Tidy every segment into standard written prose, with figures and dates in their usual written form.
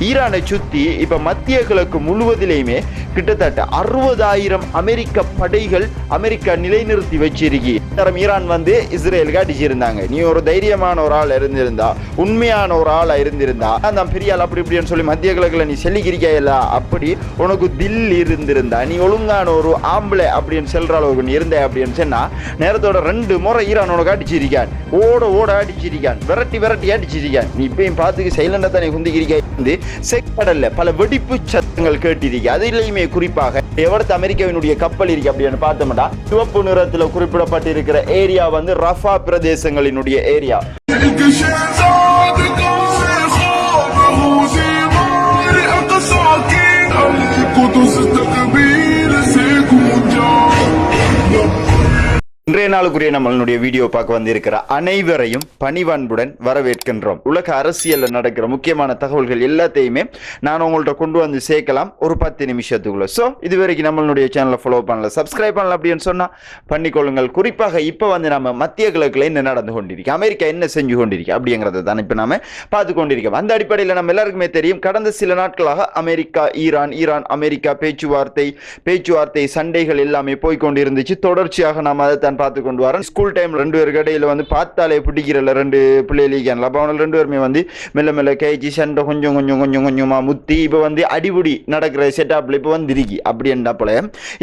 ஈரானை சுத்தி இப்ப மத்திய கிழக்கு முழுவதிலேயுமே கிட்டத்தட்ட 60,000 அமெரிக்க படைகள் அமெரிக்கா நிலைநிறுத்தி வச்சிருக்கி. ஈரான் வந்து இஸ்ரேலுக்கு அடிச்சிருந்தாங்க. நீ ஒரு தைரியமான ஒரு ஆள் இருந்திருந்தா, உண்மையான ஒரு ஆளா இருந்திருந்தா, அந்த பெரிய ஆள் அப்படி இப்படின்னு சொல்லி மத்திய கிழக்குல நீ செல்லிக்கிறியா, அப்படி உனக்கு தில் இருந்திருந்தா, நீ ஒழுங்கான ஒரு ஆம்பளை அப்படின்னு சொல்ற அளவுக்கு நீ இருந்த அப்படின்னு சொன்னா நேரத்தோட 2 முறை ஈரான் உனக்கு அடிச்சிருக்கான். ஓட அடிச்சிருக்கான், விரட்டி அடிச்சிருக்கான். நீ இப்பயும் பார்த்துக்கு சைலண்டா தானே குந்திக்கிறீங்க. செக்கடல்ல பல வெடிப்பு சத்தங்கள் கேட்டிருக்கு. அதிலேயுமே குறிப்பாக எவ்வளவு அமெரிக்காவினுடைய கப்பல் இருக்கு அப்படின்னு பார்த்தோம்னா சிவப்பு நிறத்தில் குறிப்பிடப்பட்டிருக்கிற ஏரியா வந்து ரஃபா பிரதேசங்களினுடைய ஏரியா. இன்றைய நாளுக்குரிய நம்மளுடைய வீடியோ பார்க்க வந்திருக்கிற அனைவரையும் பணிவன்புடன் வரவேற்கின்றோம். உலக அரசியல்ல நடக்கிற முக்கியமான தகவல்கள் எல்லாத்தையுமே நான் உங்கள்கிட்ட கொண்டு வந்து சேர்க்கலாம் ஒரு 10 நிமிஷத்துக்குள்ள. ஸோ இது வரைக்கும் நம்மளுடைய சேனலை ஃபாலோ பண்ணல, சப்ஸ்கிரைப் பண்ணல அப்படின்னு சொன்னா பண்ணிக்கொள்ளுங்கள். குறிப்பாக இப்போ வந்து நம்ம மத்திய கிழக்குல என்ன நடந்து கொண்டிருக்கு, அமெரிக்கா என்ன செஞ்சு கொண்டிருக்கு அப்படிங்கிறத தான் இப்போ நாம பார்த்து கொண்டிருக்கோம். அந்த அடிப்படையில் நம்ம எல்லாருக்குமே தெரியும், கடந்த சில நாட்களாக அமெரிக்கா ஈரான் அமெரிக்கா பேச்சுவார்த்தை சண்டைகள் எல்லாமே போய்கொண்டிருந்துச்சு. தொடர்ச்சியாக நாம் அதை பார்த்து கொண்டு வரோம். ஸ்கூல் டைம் 2 பேருக்கு இடையில வந்து பார்த்தாலே பிடிக்கிறல 2 பிள்ளைகள். அப்ப அவங்க 2 பேருமே வந்து மெல்ல கேஜி சண்டை கொஞ்சமா முத்தி இப்ப வந்து அடிபடி நடக்கிற செட்டப்ல இப்ப வந்து இருக்கி அப்படின்றப்பல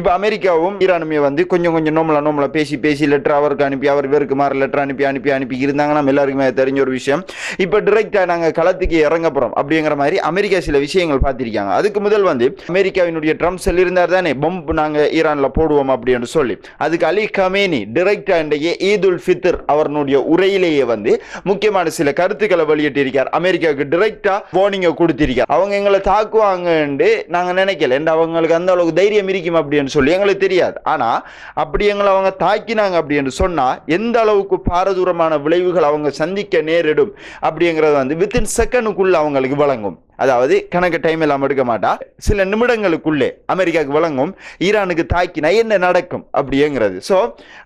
இப்ப அமெரிக்காவும் ஈரானுமே வந்து கொஞ்சம் நோமலா பேசி லெட்டர் அவருக்கு அனுப்பி அவர் இவருக்கு மாற லெட்டர் அனுப்பி இருந்தாங்க. நம்ம எல்லாருக்குமே தெரிஞ்ச ஒரு விஷயம். இப்ப டிரெக்டா நாங்க களத்துக்கு இறங்க போறோம் அப்படிங்கிற மாதிரி அமெரிக்கா சில விஷயங்கள் பார்த்திருக்காங்க. அதுக்கு முதல் வந்து அமெரிக்காவினுடைய ட்ரம்ப் சொல்லியிருந்தார் தானே, பொம்ப் நாங்க ஈரான்ல போடுவோம் அப்படின்னு சொல்லி. அதுக்கு அலி கமேனி டைரக்டா இன்றைய ஈதுல் ஃபித்ர் அவர்களுடைய உரையிலேயே வந்து முக்கியமான சில கருத்துக்களை வெளியிட்டிருக்கார். அமெரிக்காவுக்கு டைரக்டா வார்னிங் கொடுத்திருக்கார். அவங்க எங்களை தாக்குவாங்கன்னு நாங்க நினைக்கல, அவங்களுக்கு அந்த அளவுக்கு தைரியம் இருக்கும் அப்படின்னு சொல்லி எங்களுக்கு தெரியாது. ஆனா அப்படி எங்களை அவங்க தாக்கினாங்க அப்படின்னு சொன்னா எந்த அளவுக்கு பாரதூரமான விளைவுகள் அவங்க சந்திக்க நேரிடும் அப்படிங்கறது வந்து வித்தின் செகண்டுக்குள்ள அவங்களுக்கு வழங்கும். அதாவது கணக்கு டைம் எல்லாம் எடுக்க மாட்டா, சில நிமிடங்களுக்குள்ளே அமெரிக்காவுக்கு வழங்கும் ஈரானுக்கு தாக்கினா என்ன நடக்கும் அப்படிங்கிறது. ஸோ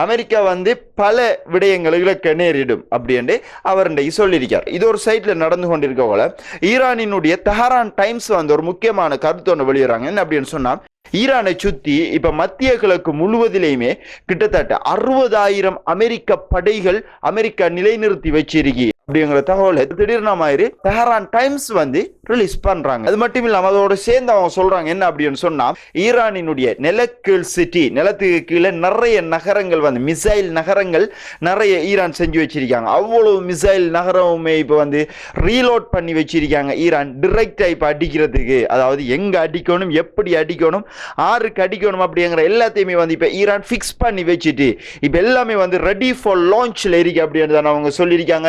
அமெரிக்கா வந்து பல விடயங்களை இழக்க நேரிடும் அப்படின்னு அவர் சொல்லியிருக்கார். இது ஒரு சைட்ல நடந்து கொண்டிருக்க போல ஈரானினுடைய தெஹரான் டைம்ஸ் வந்து ஒரு முக்கியமான கருத்து ஒன்று வெளியிடறாங்க. என்ன அப்படின்னு சொன்னா, ஈரானை சுத்தி இப்ப மத்திய கிழக்கு முழுவதிலேயுமே கிட்டத்தட்ட 60,000 அமெரிக்க படைகள் அமெரிக்கா நிலைநிறுத்தி வச்சிருக்கி அப்படிங்கிற தகவல் திடீர்னு மாதிரி தெஹரான் டைம்ஸ் வந்து ரிலீஸ் பண்றாங்க. அது மட்டும் இல்லாம அதோட சேர்ந்து அவங்க சொல்றாங்க என்ன அப்படின்னு சொன்னா, ஈரானினுடைய நிலக்கீழ் சிட்டி, நிலத்துக்கு கீழே நிறைய நகரங்கள் வந்து மிசைல் நகரங்கள் நிறைய ஈரான் செஞ்சு வச்சிருக்காங்க. அவ்வளவு மிசைல் நகரமுமே இப்ப வந்து ரீலோட் பண்ணி வச்சிருக்காங்க ஈரான் டைரக்டா இப்ப அடிக்கிறதுக்கு. அதாவது எங்க அடிக்கணும், எப்படி அடிக்கணும், ஆருக்கு அடிக்கணும் அப்படிங்கிற எல்லாத்தையுமே வந்து இப்ப ஈரான் பிக்ஸ் பண்ணி வச்சுட்டு இப்ப எல்லாமே வந்து ரெடி ஃபார் லான்ச்ல இருக்கு அப்படின்னு அவங்க சொல்லியிருக்காங்க.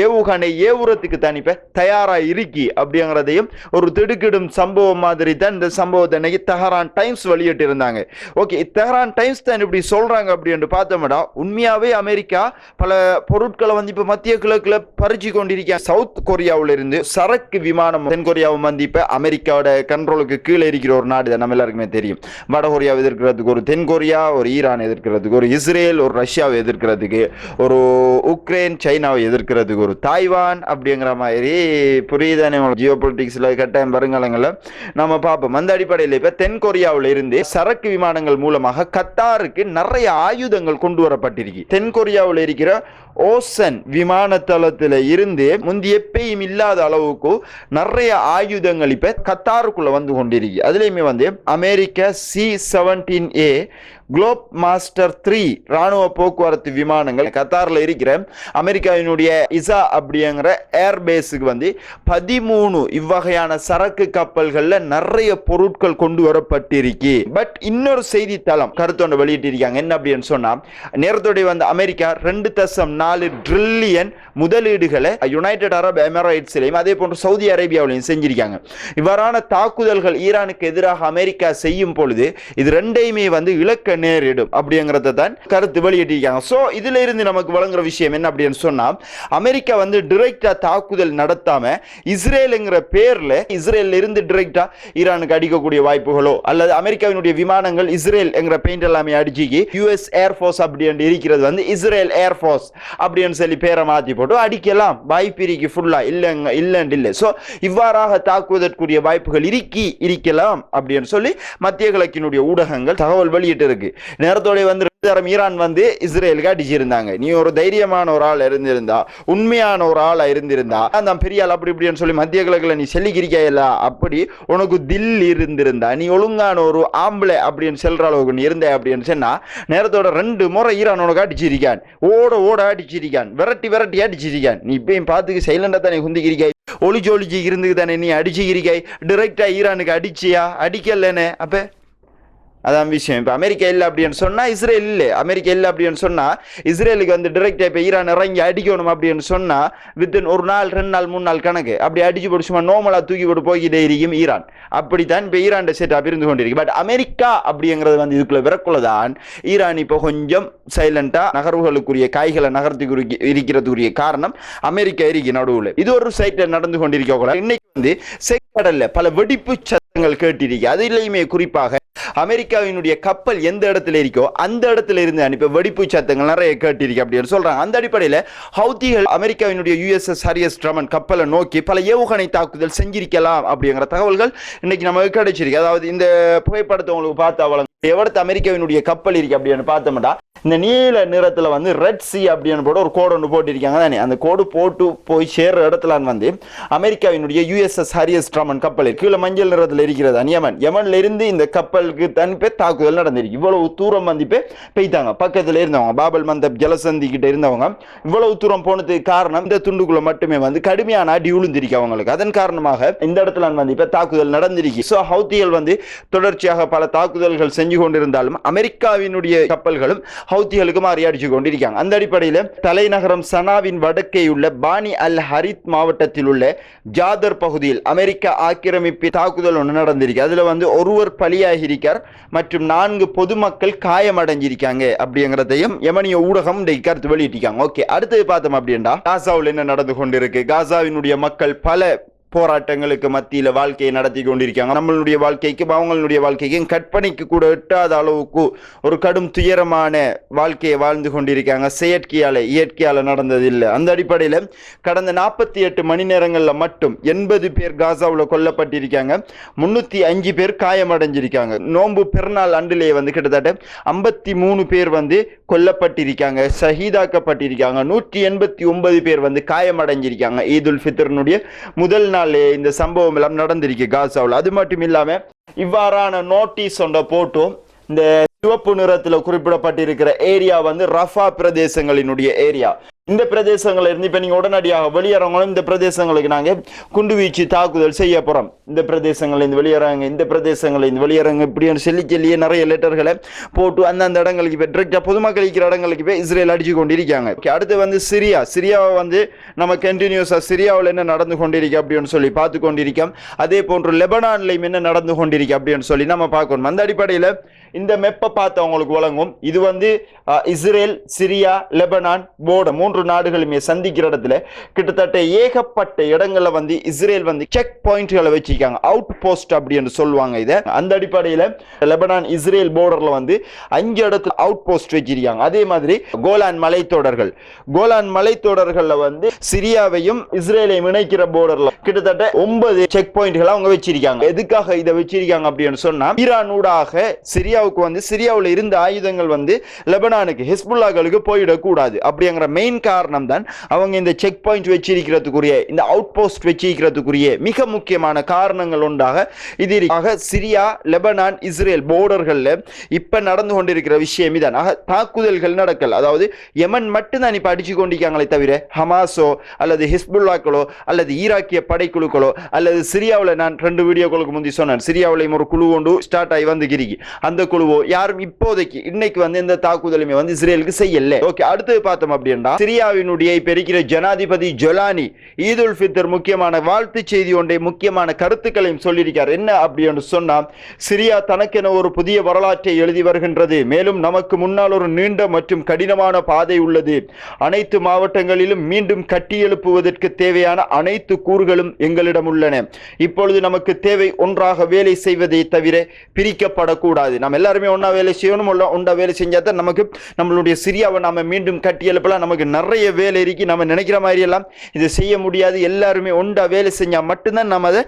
ஏவுகணை ஏவுறதுக்கு தான் இப்ப தயாரா இருக்கி அப்படிங்கிறதையும் ஒரு திடுக்கிடும் சம்பவம் மாதிரி தான் இந்த சம்பவத்தை இன்னைக்கு தெஹரான் டைம்ஸ் வெளியிட்டு இருந்தாங்க. ஓகே, தெஹரான் டைம்ஸ் தான் இப்படி சொல்றாங்க அப்படின்னு பார்த்தோம்னா உண்மையாவே அமெரிக்கா பல பொருட்களை வந்து இப்ப மத்திய கிழக்குல பறிச்சு கொண்டிருக்க. சவுத் கொரியாவில இருந்து சரக்கு விமானம் தென்கொரியாவும் வந்து இப்ப அமெரிக்காவோட கண்ட்ரோலுக்கு கீழே இருக்கிற ஒரு நாடு தான். நம்ம எல்லாருக்குமே தெரியும், வடகொரியாவை எதிர்க்கிறதுக்கு ஒரு தென்கொரியா, ஒரு ஈரான் எதிர்க்கிறதுக்கு ஒரு இஸ்ரேல், ஒரு ரஷ்யாவை எதிர்க்கிறதுக்கு ஒரு உக்ரைன், சைனாவை எதிர்க்கிறதுக்கு ஒரு தாய்வான் அப்படிங்கிற மாதிரி புரியுதானே ஜியோ பொலிட்டிக்ஸ்ல கட்டாயம் வருங்காலங்கள்ல நம்ம பார்ப்போம். அந்த அடிப்படையில் இப்ப தென்கொரியாவில் இருந்து சரக்கு விமானங்கள் மூலமாக கத்தாருக்கு நிறைய ஆயுதங்கள் கொண்டு வரப்பட்டிருக்கு. தென்கொரியாவில் இருக்கிற ஓசன் விமான தளத்தில் இருந்து முந்தி எப்பயும் இல்லாத அளவுக்கு நிறைய ஆயுதங்கள் இப்ப கத்தாருக்குள்ள வந்து கொண்டிருக்கு. அதுலயுமே வந்து அமெரிக்க C-17A குளோப் மாஸ்டர் 3 ராணுவ போக்குவரத்து விமானங்கள் கத்தாரில் இருக்கிற அமெரிக்காவினுடைய இசா அப்படிங்கிற ஏர்பேஸுக்கு வந்து 13 இவ்வகையான சரக்கு கப்பல்கள்ல நிறைய பொருட்கள் கொண்டு வரப்பட்டிருக்கு. பட் இன்னொரு செய்தித்தளம் கருத்தொண்டு வெளியிட்டிருக்காங்க. என்ன அப்படின்னு சொன்னா, நேரத்தோடைய வந்து அமெரிக்கா 2.4 ட்ரில்லியன் முதலீடுகளை யுனைடெட் அரப் எமிரேட்ஸ்லையும் அதே போன்று சவுதி அரேபியாவிலையும் செஞ்சிருக்காங்க. இவ்வாறான தாக்குதல்கள் ஈரானுக்கு எதிராக அமெரிக்கா செய்யும் பொழுது இது ரெண்டையுமே வந்து இலக்க நேரிடும் அப்படிங்கறத தான் கருத்து வெளியிட்டிருக்காங்க. சோ இதுல இருந்து நமக்கு வழங்குற விஷயம் என்ன அப்படின்னு சொன்னா, அமெரிக்கா வந்து டைரக்டா தாக்குதல் நடத்தாம இஸ்ரேல்ங்கிற பேர்ல இஸ்ரேல்ல இருந்து டைரக்டா ஈரானுக்கு அடிக்கக்கூடிய வாய்ப்புகளோ அல்லது அமெரிக்காவினுடைய விமானங்கள் இஸ்ரேல் என்கிற பெயிண்ட் எல்லாமே அடிச்சு US ஏர்ஃபோர்ஸ் அப்படி இருக்கிறது வந்து இஸ்ரேல் ஏர்ஃபோர்ஸ் அப்படின்னு சொல்லி பேரை மாற்றி போட்டு அடிக்கலாம் வாய்ப்பிரிக்கு ஃபுல்லா இல்லைன்னு இல்லை. ஸோ இவ்வாறாக தாக்குவதற்குரிய வாய்ப்புகள் இருக்கலாம் அப்படின்னு சொல்லி மத்திய கிழக்கினுடைய ஊடகங்கள் தகவல் வெளியிட்டு இருக்கு. நேரத்தோட வந்து ஈரான் வந்து இஸ்ரேலுக்கு அடிச்சிருந்தாங்க. நீ ஒரு தைரியமான ஒரு ஆள் இருந்திருந்தா, உண்மையான ஒரு ஆளா இருந்திருந்தா, அந்த பெரிய ஆள் அப்படி இப்படின்னு சொல்லி மத்திய கிழக்குல நீ சொல்லிக்கிறிக்கையில, அப்படி உனக்கு தில் இருந்திருந்தா, நீ ஒழுங்கான ஒரு ஆம்பளை அப்படின்னு சொல்ற அளவுக்கு நீ இருந்த அப்படின்னு சொன்னா, நேரத்தோட 2 முறை ஈரான் உனக்கு அடிச்சிருக்கான், ஓட அடிச்சிருக்கான், விரட்டி அடிச்சிருக்கான். நீ இப்பயும் பார்த்துக்கு சைலண்டா தானே குந்திக்கிறிக்காய், ஒளிச்சு இருந்துக்கு தானே நீ அடிச்சுக்கிறிக்காய். டிரெக்டா ஈரானுக்கு அடிச்சியா? அடிக்கலன்னு. அப்ப அதான் விஷயம். இப்போ அமெரிக்கா இல்லை அப்படின்னு சொன்னால் இஸ்ரேல் இல்லை, அமெரிக்கா இல்லை அப்படின்னு சொன்னால் இஸ்ரேலுக்கு வந்து டிரெக்டாக இப்போ ஈரான் இறங்கி அடிக்கணும் அப்படின்னு சொன்னால் வித்தின் 1 நாள் 2 நாள் 3 நாள் கணக்கு அப்படி அடிச்சு போட்டு சும்மா நோமலாக தூக்கி போட்டு போய்கிட்டே இருக்கும் ஈரான். அப்படித்தான் இப்போ ஈரான் செட்டப் இருந்து கொண்டிருக்கு. பட் அமெரிக்கா அப்படிங்கிறது வந்து இதுக்குள்ள விறக்குள்ளதான் ஈரான் இப்போ கொஞ்சம் சைலண்டா நகர்வுகளுக்குரிய காய்களை நகர்த்தி இருக்கிறதுக்குரிய காரணம் அமெரிக்கா இருக்கு நடுவில். இது ஒரு சைட்ல நடந்து கொண்டிருக்க கூட இன்னைக்கு வந்து செக்கடல்ல பல வெடிப்பு சத்தங்கள் கேட்டிருக்கு. அதிலேயுமே குறிப்பாக அமெரிக்காவினுடைய கப்பல் எந்த இடத்துல இருக்கோ அந்த இடத்துல இருந்து அனுப்பி வெடிப்பு சத்தங்கள் நிறைய கேட்டிருக்கு அப்படின்னு சொல்றாங்க. அந்த அடிப்படையில் ஹவுதிகள் அமெரிக்காவினுடைய USS ஹாரியஸ் ட்ரமன் கப்பலை நோக்கி பல ஏவுகணை தாக்குதல் செஞ்சிருக்கலாம் அப்படிங்கிற தகவல்கள் இன்னைக்கு நமக்கு கிடைச்சிருக்கு. அதாவது இந்த புகைப்படத்தை உங்களுக்கு பார்த்தா வழங்க எவ்வளவு அமெரிக்காவினுடைய கப்பல் இருக்கு அப்படின்னு பார்த்தோம்னா இந்த நீல நிறத்துல வந்து ரெட் சி அப்படின்னு போட்டு ஒரு கோடு ஒன்று போட்டிருக்காங்க தானே. அந்த கோடு போட்டு போய் சேர்ற இடத்துல வந்து அமெரிக்காவினுடைய USS ஹாரியஸ் ட்ரமன் கப்பல் கீழே மஞ்சள் நிறத்தில் இருக்கிறது. யமன்ல இருந்து இந்த கப்பலுக்கு தனிப்பே தாக்குதல் நடந்திருக்கு. இவ்வளவு தூரம் வந்து போய்த்தாங்க. பக்கத்துல இருந்தவங்க பாபல் மந்தப் ஜலசந்தி கிட்ட இருந்தவங்க இவ்வளவு தூரம் போனதுக்கு காரணம் இந்த துண்டுக்குள்ள மட்டுமே வந்து கடுமையான அடி விழுந்திருக்கு அவங்களுக்கு. அதன் காரணமாக இந்த இடத்துல வந்து இப்ப தாக்குதல் நடந்திருக்கு. ஸோ ஹவுதிகள் வந்து தொடர்ச்சியாக பல தாக்குதல்கள் செஞ்சு கொண்டிருந்தாலும் அமெரிக்காவினுடைய கப்பல்களும் ஹவுதிகளுக்கு மாறி அடிச்சு கொண்டிருக்காங்க. அந்த அடிப்படையில் தலைநகரம் சனாவின் வடக்கே உள்ள பானி அல் ஹரித் மாவட்டத்தில் உள்ள ஜாதர் பகுதியில் அமெரிக்கா ஆக்கிரமிப்பு தாக்குதல் ஒன்று நடந்திருக்கு. அதுல வந்து ஒருவர் பலியாகி இருக்கார் மற்றும் 4 பொதுமக்கள் காயமடைஞ்சிருக்காங்க அப்படிங்கிறதையும் யமனிய ஊடகம் கருத்து வெளியிட்டிருக்காங்க. ஓகே, அடுத்தது பார்த்தோம் அப்படின்னா காசாவில் என்ன நடந்து கொண்டிருக்கு. காசாவினுடைய மக்கள் பல போராட்டங்களுக்கு மத்தியில வாழ்க்கையை நடத்தி கொண்டிருக்காங்க. நம்மளுடைய வாழ்க்கைக்கும் அவங்களுடைய வாழ்க்கைக்கும் கற்பனைக்கு கூட எட்டாத அளவுக்கு ஒரு கடும் துயரமான வாழ்க்கையை வாழ்ந்து கொண்டிருக்காங்க. இயற்கையால நடந்தது இல்லை. அந்த அடிப்படையில் கடந்த 48 மணி நேரங்கள்ல மட்டும் 80 பேர் காசாவில் கொல்லப்பட்டிருக்காங்க, 305 பேர் காயமடைஞ்சிருக்காங்க. நோன்பு பெருநாள் அண்டிலே வந்து கிட்டத்தட்ட 53 பேர் வந்து கொல்லப்பட்டிருக்காங்க, ஷஹீதாக்கப்பட்டிருக்காங்க, 189 பேர் வந்து காயமடைஞ்சிருக்காங்க. ஈதுல் ஃபித்ருடைய முதல் நாள் இந்த சம்பவம் எல்லாம் நடந்திருக்கு காசாவில். அது மட்டும் இல்லாம இவ்வாறான நோட்டீஸ் ஒன்றை போட்டும் இந்த சிவப்பு நிறத்தில் குறிப்பிடப்பட்டிருக்கிற ஏரியா வந்து ரஃபா பிரதேசங்களினுடைய ஏரியா. இந்த பிரதேசங்களை இருந்து இப்ப நீங்க உடனடியாக வெளியேறவங்களும் இந்த பிரதேசங்களுக்கு நாங்க குண்டு வீச்சு தாக்குதல் செய்ய போறோம், இந்த பிரதேசங்களை இருந்து வெளியேறாங்க, இந்த பிரதேசங்களை இருந்து வெளியேறாங்க இப்படின்னு சொல்லியே நிறைய லெட்டர்களை போட்டு அந்தந்த இடங்களுக்கு போய் டிரெக்டா பொதுமக்கள் இருக்கிற இடங்களுக்கு போய் இஸ்ரேல் அடிச்சு கொண்டிருக்காங்க. அடுத்து வந்து சிரியாவை வந்து நம்ம கண்டினியூஸா சிரியாவில் என்ன நடந்து கொண்டிருக்கு அப்படின்னு சொல்லி பார்த்து கொண்டிருக்கோம். அதே போன்று லெபனான்லையும் என்ன நடந்து கொண்டிருக்கு அப்படின்னு சொல்லி நம்ம பார்க்கணும். அந்த அடிப்படையில் இந்த மெப்பை பார்த்து அவங்களுக்கு வழங்கும். இது வந்து இஸ்ரேல், சிரியா, லெபனான் போர்டு 3 நாடுகளுமே சந்திக்கிற இடத்துல கிட்டத்தட்ட ஏகப்பட்ட இடங்கள்ல வந்து இஸ்ரேல் வந்து செக் பாயிண்ட்களை வச்சிருக்காங்க, அவுட் போஸ்ட் அப்படின்னு சொல்லுவாங்க இதை. அந்த அடிப்படையில் லெபனான் இஸ்ரேல் போர்டர்ல வந்து 5 இடத்துல அவுட் போஸ்ட் வச்சிருக்காங்க. அதே மாதிரி கோலான் மலைத்தொடர்கள்ல வந்து சிரியாவையும் இஸ்ரேலையும் இணைக்கிற போர்டர்ல கிட்டத்தட்ட 9 செக் பாயிண்ட்களை அவங்க வச்சிருக்காங்க. எதுக்காக இதை வச்சிருக்காங்க அப்படின்னு சொன்னா ஈரானூடாக சிரியாவுக்கு வந்து சிரியாவில் இருந்த ஆயுதங்கள் வந்து லெபனானுக்கு ஹிஸ்புல்லாக்களுக்கு போயிடக்கூடாது அப்படிங்கிற மெயின் காரணம் தான் அவங்க இந்த செக் பாயிண்ட் வச்சிருக்கிறதுக்குரிய இந்த அவுட் போஸ்ட் வச்சிருக்கிறதுக்குரிய மிக முக்கியமான காரணங்கள் உண்டாக இது சிரியா, லெபனான், இஸ்ரேல் போர்டர்கள்ல இப்ப நடந்து கொண்டிருக்கிற விஷயம் இதான். தாக்குதல்கள் நடக்கல, அதாவது யமன் மட்டும்தான் இப்ப அடிச்சு கொண்டிருக்காங்களே தவிர ஹமாஸோ அல்லது ஹிஸ்புல்லாக்களோ அல்லது ஈராக்கிய படைக்குழுக்களோ அல்லது சிரியாவில் நான் 2 வீடியோக்களுக்கு முந்தி சொன்னேன், சிரியாவிலையும் ஒரு குழு கொண்டு ஸ்டார்ட் ஆகி வந்து கிரிக்கி அந்த குழுவோ யாரும் இப்போதைக்கு இன்னைக்கு வந்து இந்த தாக்குதலுமே வந்து இஸ்ரேலுக்கு செய்யல. ஓகே, அடுத்து பார்த்தோம் அப்படின்னா சிரியாவினுடைய இப்ப இருக்கிற ஜனாதிபதி ஜொலானி ஈதுல் ஃபித்ர் முக்கியமான வாழ்த்து செய்தி ஒன்றை முக்கியமான கருத்துக்களையும் சொல்லியிருக்கார். என்ன அப்படின்னு சொன்னா, சிரியா தனக்கென ஒரு புதிய வரலாற்றை எழுதி வருகின்றது, மேலும் நமக்கு முன்னால் ஒரு நீண்ட மற்றும் கடினமான பாதை உள்ளது. அனைத்து மாவட்டங்களிலும் மீண்டும் கட்டி எழுப்புவதற்கு தேவையான அனைத்து கூறுகளும் எங்களிடம் உள்ளன. இப்பொழுது நமக்கு தேவை ஒன்றாக வேலை செய்வதை தவிர பிரிக்கப்படக்கூடாது. நம்ம எல்லாருமே ஒன்றா வேலை செய்யணும், ஒன்றா வேலை செஞ்சால் தான் நமக்கு நம்மளுடைய சிரியாவை நம்ம மீண்டும் கட்டி எழுப்பலாம். நமக்கு நிறைய வேலை இருக்கு, நம்ம நினைக்கிற மாதிரி எல்லாம் இதை செய்ய முடியாது. எல்லாருமே ஒன்றா வேலை செஞ்சால் மட்டும்தான் நம்ம அதை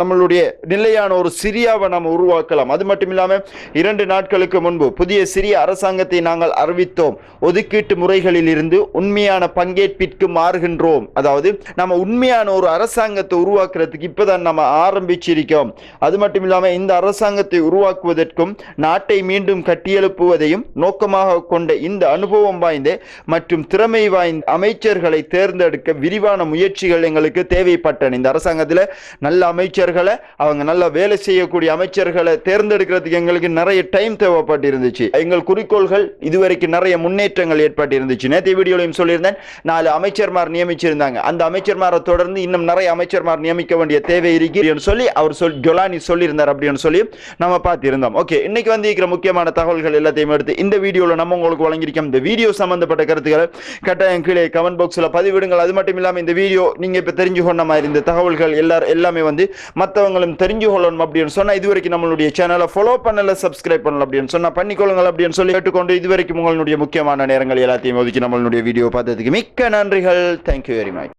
நம்மளுடைய நிலையான ஒரு சிரியாவை நம்ம உருவாக்கலாம். அது மட்டும் இல்லாமல் 2 நாட்களுக்கு முன்பு புதிய சிரிய அரசாங்கத்தை நாங்கள் அறிவித்தோம். ஒதுக்கீட்டு முறைகளில் இருந்து உண்மையான பங்கேற்பிற்கு மாறுகின்றோம். அதாவது நம்ம உண்மையான ஒரு அரசாங்கத்தை உருவாக்குறதுக்கு இப்பதான் நம்ம ஆரம்பிச்சிருக்கோம். அது மட்டும் இல்லாமல் இந்த அரசாங்கத்தை உருவாக்குவதற்கும் நாட்டை மீண்டும் கட்டியெழுப்புவதையும் நோக்கமாக கொண்ட இந்த அனுபவம் வாய்ந்த மற்றும் திறமை வாய்ந்த அமைச்சர்களை தேர்ந்தெடுக்க விரிவான முயற்சிகள் எங்களுக்கு தேவைப்பட்டன. இந்த அரசாங்கத்தில் நல்ல அமைச்சர்களை, அவங்க நல்ல வேலை செய்யக்கூடிய அமைச்சர்களை தேர்ந்தெடுக்கிறதுக்கு எங்களுக்கு நிறைய டைம் தேவைப்பட்டிருந்துச்சு. எங்கள் குறிக்கோள்கள் இதுவரைக்கும் நிறைய முன்னேற்றங்கள் ஏற்பட்டிருந்துச்சு. நேற்றைய வீடியோலையும் சொல்லியிருந்தேன், 4 அமைச்சர்மார் நியமிச்சிருந்தாங்க. அந்த அமைச்சர்மாரை தொடர்ந்து இன்னும் நிறைய அமைச்சர்மார் நியமிக்க வேண்டிய தேவை இருக்குன்னு சொல்லி அவர் ஜொலானி சொல்லியிருந்தார் அப்படின்னு சொல்லி நம்ம பார்த்திருந்தோம். ஓகே, இன்னைக்கு வந்து இருக்கிற முக்கியமான தகவல்கள் எல்லாத்தையும் எடுத்து இந்த வீடியோவில் நம்ம உங்களுக்கு வழங்கியிருக்கோம். இந்த வீடியோ சம்பந்தப்பட்ட கருத்துக்களை கட்டாயம் கீழே கமெண்ட் பாக்ஸில் பதிவிடுங்கள். அது மட்டும் இல்லாமல் இந்த வீடியோ நீங்கள் இப்போ தெரிஞ்சு கொண்ட மாதிரி இந்த தகவல்கள் எல்லாமே வந்து மற்றவங்களும் தெரிஞ்சு கொள்ளணும் அப்படின்னு சொன்னால் இதுவரைக்கும் நம்மளுடைய சேனலை ஃபாலோ பண்ணல, சப்ஸ்கிரைப் பண்ணல அப்படின்னு சொன்னால் பண்ணிக்கொள்ளுங்கள் அப்படின்னு சொல்லி கேட்டுக்கொண்டு இதுவரைக்கும் உங்களுடைய முக்கியமான நேரங்கள் எல்லாத்தையும் ஒதுக்கி நம்மளுடைய வீடியோ பார்த்ததுக்கு மிக்க நன்றிகள். Thank you very much.